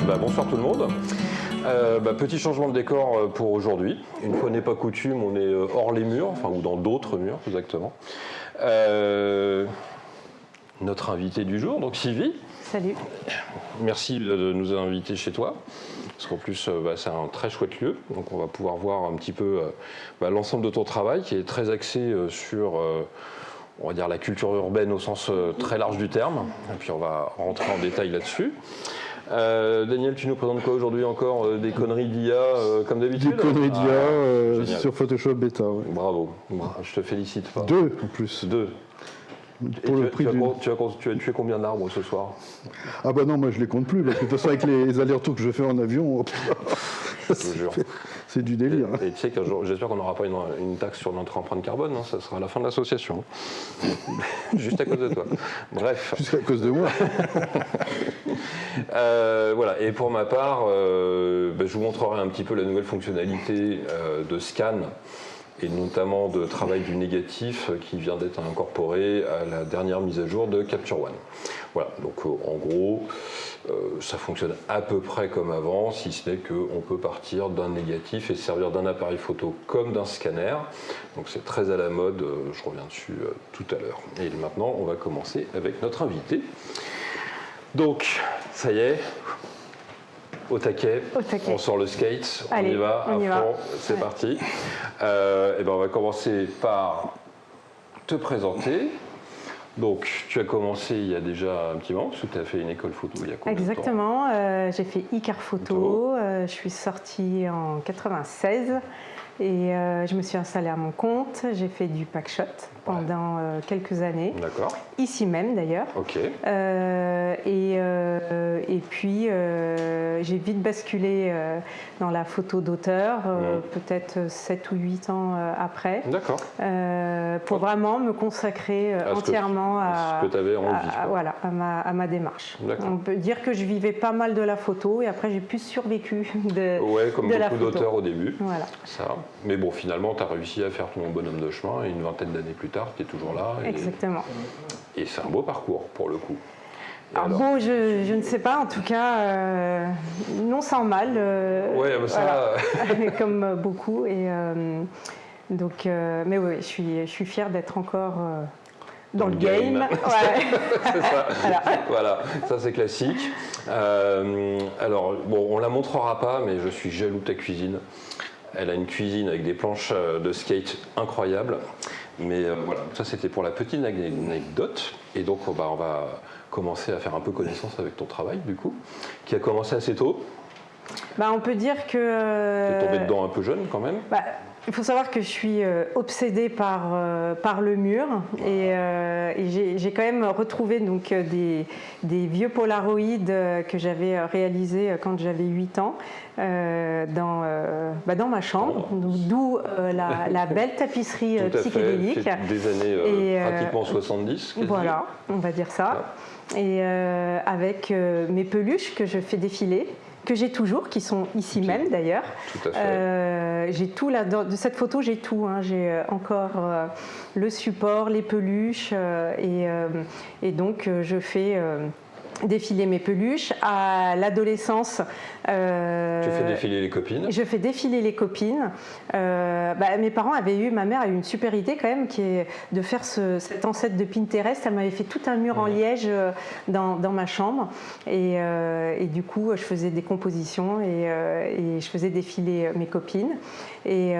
Bonsoir tout le monde. Petit changement de décor pour aujourd'hui. Une fois n'est pas coutume, on est hors les murs, ou dans d'autres murs exactement. Notre invité du jour, donc Sylvie. Salut. Merci de nous avoir invités chez toi. Parce qu'en plus, c'est un très chouette lieu. Donc on va pouvoir voir un petit peu l'ensemble de ton travail qui est très axé sur on va dire la culture urbaine au sens très large du terme. Et puis on va rentrer en détail là-dessus. Daniel, tu nous présentes quoi aujourd'hui encore? Des conneries d'IA comme d'habitude? Des conneries d'IA sur Photoshop Beta. Ouais. Bravo, je te félicite. Deux en plus. Deux. Pour le prix tu as tué combien d'arbres ce soir? Ah bah non, moi je les compte plus, parce que de toute façon avec les allers-retours que je fais en avion, c'est du délire. Et tu sais qu'un jour, j'espère qu'on n'aura pas une taxe sur notre empreinte carbone, hein, ça sera la fin de l'association. Juste à cause de toi. Bref. Juste à cause de moi. Voilà, et pour ma part, je vous montrerai un petit peu la nouvelle fonctionnalité de scan, et notamment de travail du négatif qui vient d'être incorporé à la dernière mise à jour de Capture One. Voilà, donc en gros, ça fonctionne à peu près comme avant, si ce n'est qu'on peut partir d'un négatif et se servir d'un appareil photo comme d'un scanner. Donc c'est très à la mode, je reviens dessus tout à l'heure. Et maintenant, on va commencer avec notre invité. Donc, ça y est. Au taquet, on sort le skate, allez, on y va, à fond, c'est parti. On va commencer par te présenter. Donc, tu as commencé il y a déjà un petit moment, parce que tu as fait une école photo il y a combien de temps? Exactement, j'ai fait Icar Photo, je suis sortie en 96 et je me suis installée à mon compte. J'ai fait du packshot pendant quelques années, ici même d'ailleurs. Okay. Et puis j'ai vite basculé dans la photo d'auteur, peut-être 7 ou 8 ans après, pour vraiment me consacrer entièrement à ce que tu avais envie. À ma démarche. On peut dire que je vivais pas mal de la photo et après j'ai plus survécu de comme de beaucoup d'auteurs au début. Voilà. Ça. Mais bon, finalement, tu as réussi à faire ton bonhomme de chemin et une vingtaine d'années plus tard, tu es toujours là. Exactement. Et c'est un beau parcours pour le coup. Alors bon, je ne sais pas, en tout cas, non sans mal. Comme beaucoup. Et, mais oui, je suis fière d'être encore dans le game. C'est ça. Voilà, ça c'est classique. Alors, bon, on la montrera pas, mais je suis jaloux de ta cuisine. Elle a une cuisine avec des planches de skate incroyables. Mais voilà, ça c'était pour la petite anecdote. Et donc on va commencer à faire un peu connaissance avec ton travail du coup, qui a commencé assez tôt. On peut dire que... Tu es tombé dedans un peu jeune quand même. Il faut savoir que je suis obsédée par le mur et j'ai quand même retrouvé donc, des vieux Polaroids que j'avais réalisés quand j'avais 8 ans dans ma chambre, d'où la belle tapisserie psychédélique. Des années pratiquement 70. Voilà, on va dire ça. Et avec mes peluches que je fais défiler, que j'ai toujours, qui sont ici même d'ailleurs. Tout à fait. J'ai tout là, de cette photo j'ai tout, hein. J'ai encore le support, les peluches et donc je fais défiler mes peluches. À l'adolescence, tu fais défiler les copines. Je fais défiler les copines. Mes parents ma mère a eu une super idée quand même, qui est de faire cet ancêtre de Pinterest. Elle m'avait fait tout un mur en liège dans ma chambre et du coup je faisais des compositions et je faisais défiler mes copines. Et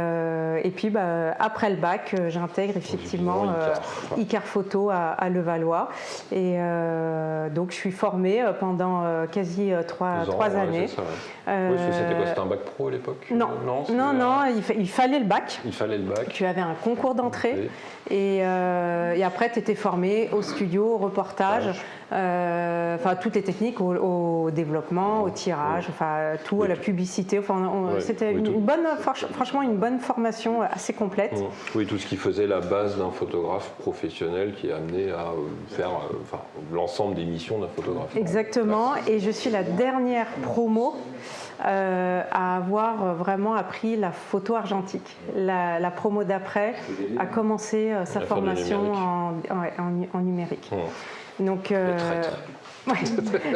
puis après le bac, j'intègre effectivement Icar Photo à Levallois et donc je suis formée pendant quasi 3 années. C'était quoi? C'était un bac pro à l'époque? Non, il fallait le bac. Il fallait le bac. Tu avais un concours d'entrée et après tu étais formé au studio, au reportage, toutes les techniques, au développement, au tirage, tout, à la publicité. C'était franchement une bonne formation assez complète. Oui, tout ce qui faisait la base d'un photographe professionnel qui est amené à faire l'ensemble des missions d'un photographe. Exactement, et je suis la dernière promo à avoir vraiment appris la photo argentique. La promo d'après a commencé sa formation en numérique. Donc,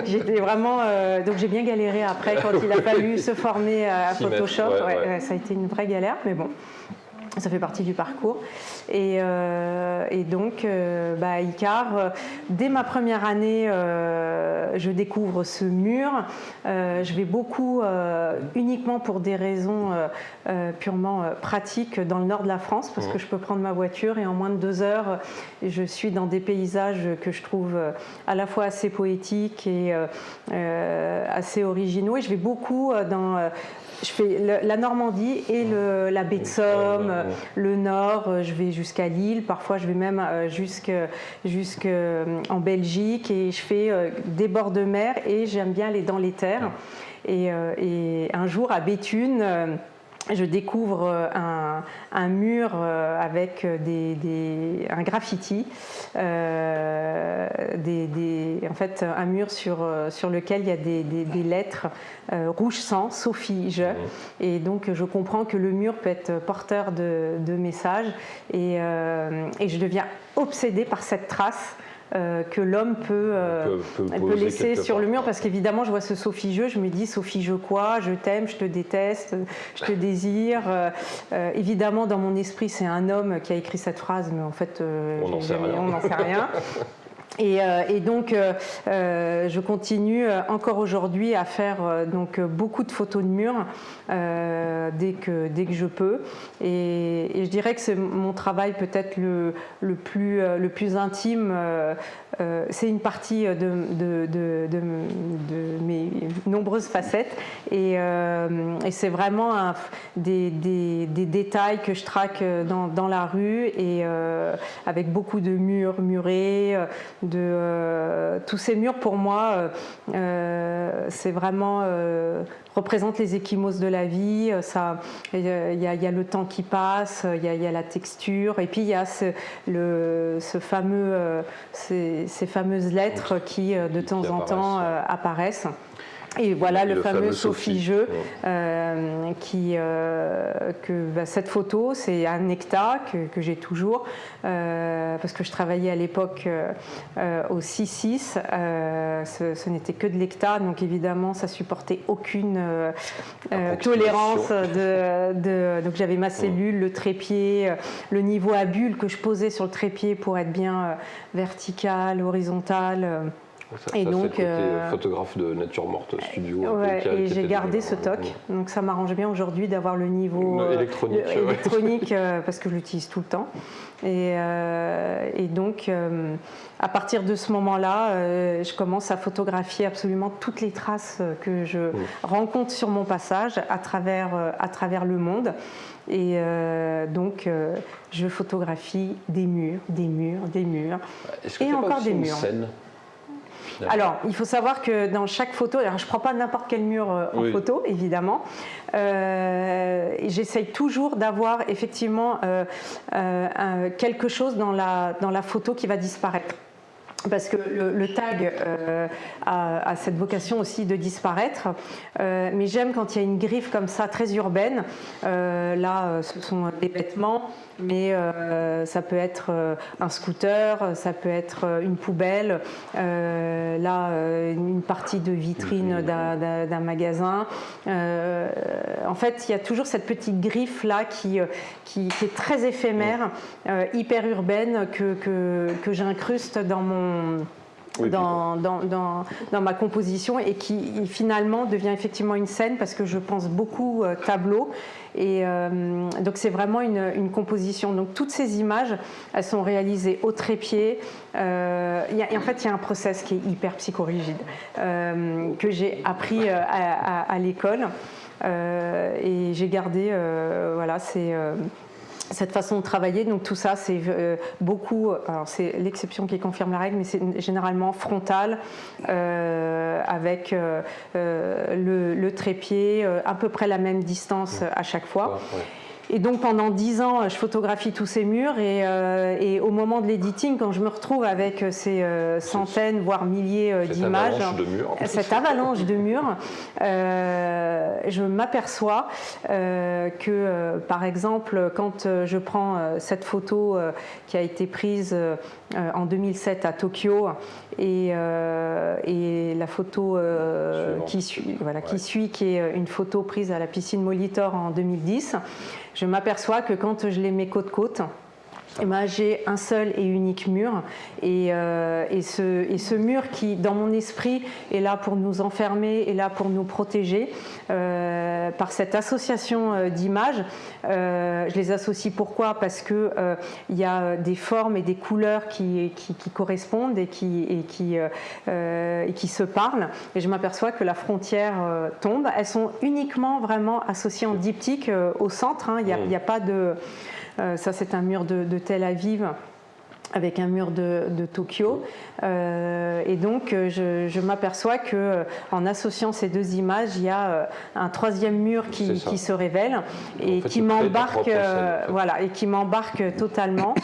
j'étais vraiment. Donc j'ai bien galéré après quand il a fallu se former à Photoshop. Ça a été une vraie galère, mais bon. Ça fait partie du parcours. Et donc, Icare, dès ma première année, je découvre ce mur. Je vais beaucoup, uniquement pour des raisons purement pratiques, dans le nord de la France, parce que je peux prendre ma voiture et en moins de 2 heures, je suis dans des paysages que je trouve à la fois assez poétiques et assez originaux. Et je vais beaucoup dans... Je fais la Normandie et la baie de Somme, le Nord, je vais jusqu'à Lille, parfois je vais même jusqu'en Belgique et je fais des bords de mer et j'aime bien aller dans les terres. Et un jour à Béthune, je découvre un mur avec un graffiti, en fait un mur sur lequel il y a des lettres rouge sang, Sophie, je. Et donc je comprends que le mur peut être porteur de messages et je deviens obsédée par cette trace que l'homme peut laisser sur le mur, parce qu'évidemment je vois ce Sophie je me dis Sophie je quoi, je t'aime, je te déteste, je te désire. Évidemment dans mon esprit c'est un homme qui a écrit cette phrase, mais en fait on n'en sait rien. Et donc, je continue encore aujourd'hui à faire donc beaucoup de photos de murs dès que je peux. Et je dirais que c'est mon travail peut-être le plus intime. C'est une partie de mes nombreuses facettes. Et c'est vraiment des détails que je traque dans la rue et avec beaucoup de murs murés. Tous ces murs pour moi c'est vraiment représente les ecchymoses de la vie. Il y a le temps qui passe, il y a la texture et puis il y a ces fameuses lettres qui de temps en temps apparaissent. Et voilà le fameux Sophie Jeu, cette photo, c'est un nectar que j'ai toujours, parce que je travaillais à l'époque au 6-6, ce n'était que de l'hectare, donc évidemment ça supportait aucune tolérance donc j'avais ma cellule, le trépied, le niveau à bulles que je posais sur le trépied pour être bien vertical, horizontal. Et donc, côté photographe de nature morte studio. Et j'ai gardé ce toc, donc ça m'arrange bien aujourd'hui d'avoir le niveau électronique parce que je l'utilise tout le temps. Et donc, à partir de ce moment-là, je commence à photographier absolument toutes les traces que je rencontre sur mon passage à travers le monde. Et donc, je photographie des murs, et encore des murs. Alors, il faut savoir que dans chaque photo, alors je ne prends pas n'importe quel mur en photo, évidemment. J'essaye toujours d'avoir effectivement quelque chose dans la photo qui va disparaître. Parce que le tag a cette vocation aussi de disparaître, mais j'aime quand il y a une griffe comme ça très urbaine. Là, ce sont des vêtements, mais ça peut être un scooter, ça peut être une poubelle, là une partie de vitrine d'un magasin. En fait, il y a toujours cette petite griffe là qui est très éphémère, hyper urbaine que j'incruste dans ma composition et qui finalement devient effectivement une scène parce que je pense beaucoup tableau et donc c'est vraiment une composition. Donc toutes ces images, elles sont réalisées au trépied. En fait, il y a un process qui est hyper psychorigide que j'ai appris à l'école et j'ai gardé cette façon de travailler. Donc tout ça, c'est beaucoup, alors c'est l'exception qui confirme la règle, mais c'est généralement frontal avec le trépied à peu près la même distance à chaque fois. Et donc pendant 10 ans, je photographie tous ces murs et au moment de l'editing, quand je me retrouve avec ces centaines, voire milliers d'images, cette avalanche de murs, je m'aperçois que, par exemple, quand je prends cette photo qui a été prise en 2007 à Tokyo et la photo qui suit, qui est une photo prise à la piscine Molitor en 2010, je m'aperçois que quand je les mets côte à côte, j'ai un seul et unique mur et ce mur qui, dans mon esprit, est là pour nous enfermer, est là pour nous protéger. Par cette association d'images, je les associe pourquoi ? Parce que il y a des formes et des couleurs qui correspondent et qui se parlent. Et je m'aperçois que la frontière tombe. Elles sont uniquement vraiment associées en diptyque au centre. Il n'y a pas de... ça, c'est un mur de Tel Aviv avec un mur de Tokyo. Et donc, je m'aperçois qu'en associant ces deux images, il y a un troisième mur qui se révèle et qui m'embarque et qui m'embarque totalement.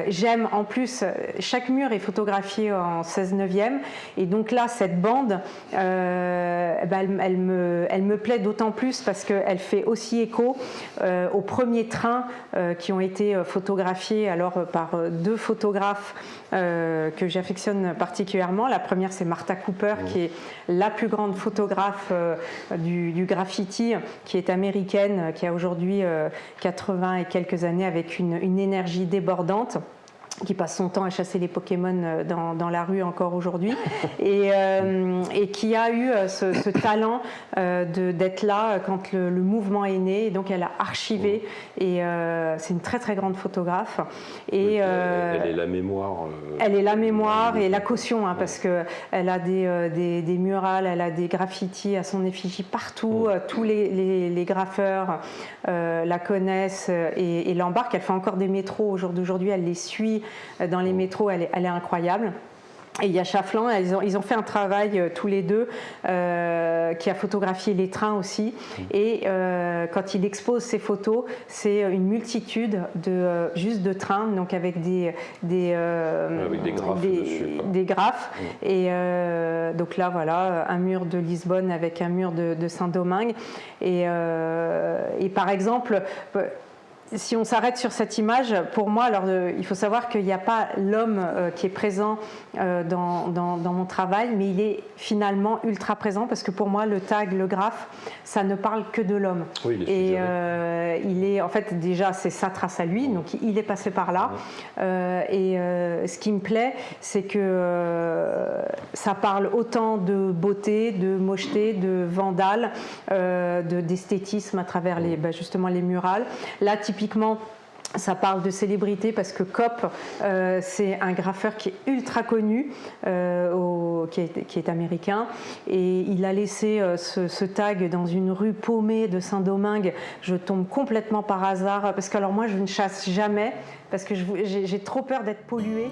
J'aime en plus, chaque mur est photographié en 16/9 et donc là, cette bande, elle me plaît d'autant plus parce qu'elle fait aussi écho aux premiers trains qui ont été photographiés alors par deux photographes que j'affectionne particulièrement. La première, c'est Martha Cooper, qui est la plus grande photographe du graffiti, qui est américaine, qui a aujourd'hui 80 et quelques années avec une énergie débordante, qui passe son temps à chasser les Pokémon dans la rue encore aujourd'hui et qui a eu ce talent d'être là quand le mouvement est né. Et donc elle a archivé et c'est une très très grande photographe. Et elle est la mémoire. Elle est la mémoire et la caution parce qu'elle a des murales, elle a des graffitis à son effigie partout. Tous les graffeurs la connaissent et l'embarquent. Elle fait encore des métros au jour d'aujourd'hui, elle les suit dans les métros, elle est incroyable. Et il y a Chaflan, ils ont fait un travail tous les deux qui a photographié les trains aussi. Et quand il expose ses photos, c'est une multitude juste de trains, donc avec des graphes dessus, des graphes. Et donc là, voilà, un mur de Lisbonne avec un mur de Saint-Domingue. Et par exemple... Si on s'arrête sur cette image, pour moi, alors, il faut savoir qu'il n'y a pas l'homme qui est présent dans mon travail, mais il est finalement ultra présent parce que pour moi, le tag, le graphe, ça ne parle que de l'homme. Oui, il est en fait, déjà, c'est sa trace à lui, donc il est passé par là. Ce qui me plaît, c'est que ça parle autant de beauté, de mocheté, de vandale, d'esthétisme à travers justement les murales. Là, typiquement, ça parle de célébrité parce que Kopp, c'est un graffeur qui est ultra connu, qui est américain, et il a laissé ce tag dans une rue paumée de Saint-Domingue. Je tombe complètement par hasard parce que alors moi je ne chasse jamais parce que j'ai trop peur d'être polluée.